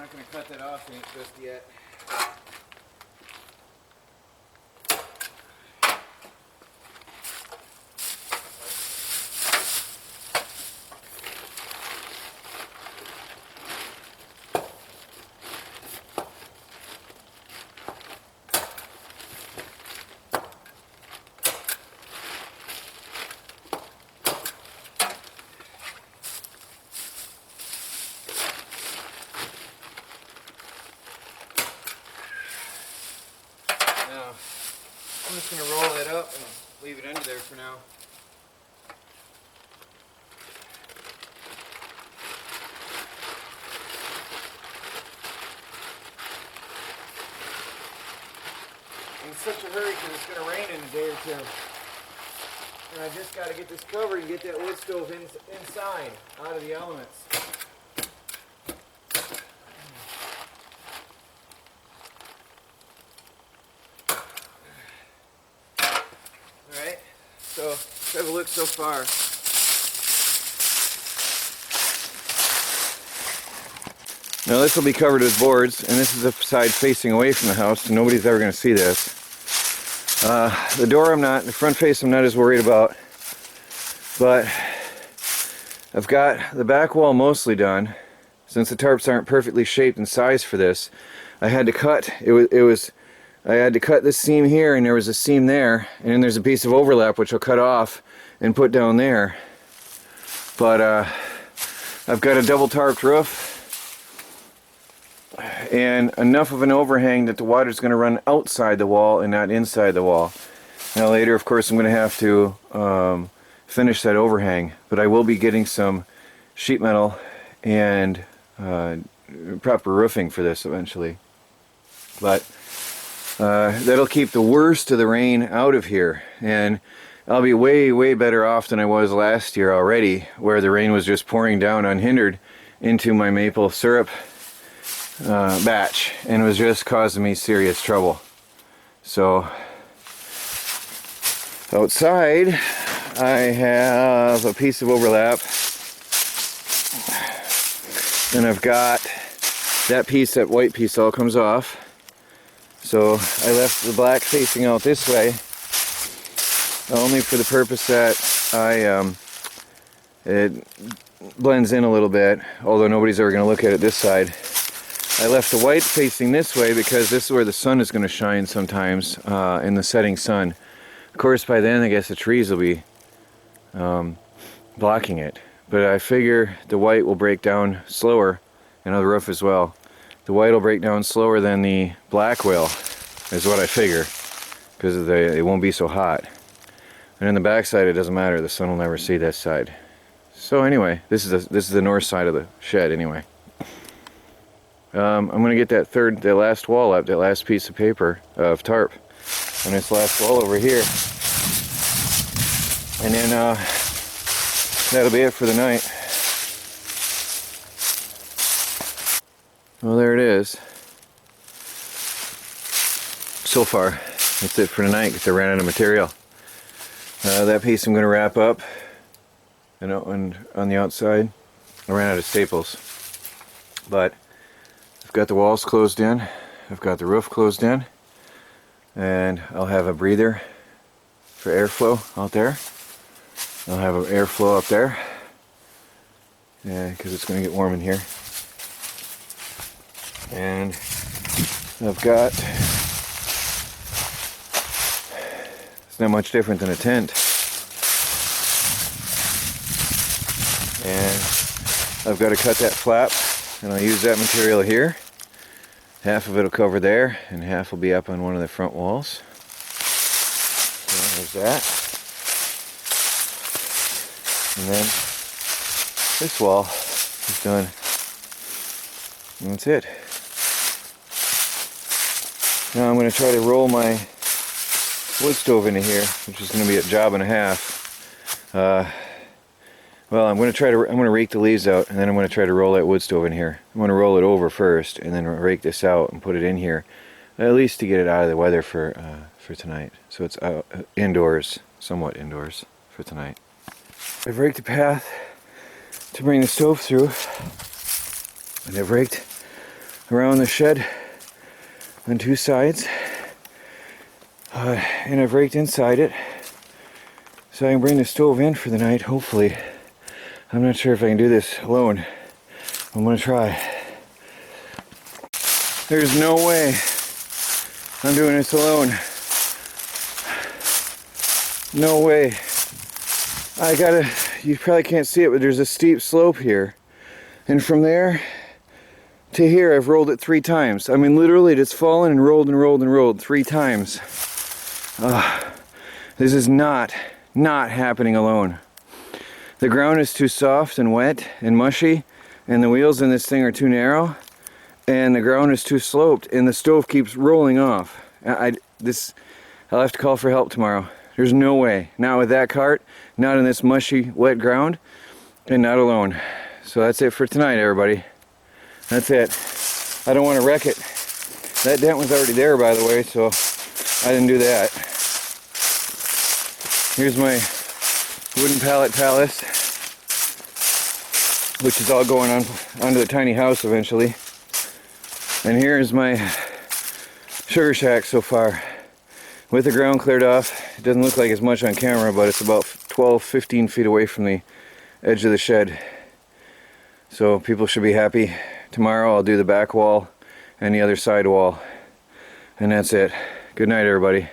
not going to cut that off just yet. Now, I'm just going to roll that up and leave it under there for now. I'm in such a hurry because it's going to rain in a day or two. And I just got to get this covered and get that wood stove inside, out of the elements. Alright, so let's have a look so far. Now this will be covered with boards, and this is the side facing away from the house, so nobody's ever going to see this. The door the front face I'm not as worried about, but I've got the back wall mostly done. Since the tarps aren't perfectly shaped and sized for this, I had to cut, I had to cut this seam here, and there was a seam there, and then there's a piece of overlap which I'll cut off and put down there. But I've got a double tarped roof and enough of an overhang that the water's going to run outside the wall and not inside the wall. Now later, of course, I'm going to have to finish that overhang, but I will be getting some sheet metal and proper roofing for this eventually. But that'll keep the worst of the rain out of here, and I'll be way better off than I was last year already, where the rain was just pouring down unhindered into my maple syrup batch, and it was just causing me serious trouble. So outside I have a piece of overlap, and I've got that white piece all comes off. So I left the black facing out this way only for the purpose that it blends in a little bit, although nobody's ever going to look at it this side. I left the white facing this way because this is where the sun is going to shine sometimes, in the setting sun. Of course, by then I guess the trees will be blocking it, but I figure the white will break down slower, and on the roof as well. The white will break down slower than the black will, is what I figure, because it won't be so hot. And in the back side it doesn't matter, the sun will never see this side. So anyway, this is the north side of the shed anyway. I'm going to get that last wall up, that last piece of paper of tarp on this last wall over here, and then that'll be it for the night. Well, there it is. So far, that's it for tonight because I ran out of material. That piece I'm going to wrap up, and on the outside, I ran out of staples. But I've got the walls closed in, I've got the roof closed in, and I'll have a breather for airflow out there. I'll have an airflow up there, because it's going to get warm in here. And I've got, it's not much different than a tent. And I've got to cut that flap, and I'll use that material here. Half of it will cover there, and half will be up on one of the front walls. So there's that. And then this wall is done. And that's it. Now I'm going to try to roll my wood stove into here, which is going to be a job and a half. Well, I'm going to rake the leaves out, and then I'm going to try to roll that wood stove in here. I'm going to roll it over first, and then rake this out and put it in here, at least to get it out of the weather for tonight. So it's out, indoors, somewhat indoors for tonight. I've raked the path to bring the stove through, and I've raked around the shed on 2 sides. And I've raked inside it so I can bring the stove in for the night, hopefully. I'm not sure if I can do this alone. I'm gonna try. There's no way I'm doing this alone. No way. You probably can't see it, but there's a steep slope here. And from there to here, I've rolled it 3 times. I mean, literally just fallen and rolled and rolled and rolled 3 times. This is not happening alone. The ground is too soft and wet and mushy, and the wheels in this thing are too narrow, and the ground is too sloped, and the stove keeps rolling off. I'll have to call for help tomorrow. There's no way. Not with that cart, not in this mushy, wet ground, and not alone. So that's it for tonight, everybody. That's it. I don't want to wreck it. That dent was already there, by the way, so I didn't do that. Here's my wooden pallet palace, which is all going on onto the tiny house eventually. And here is my sugar shack so far. With the ground cleared off, it doesn't look like as much on camera, but it's about 12-15 feet away from the edge of the shed. So people should be happy. Tomorrow I'll do the back wall and the other side wall. And that's it. Good night, everybody.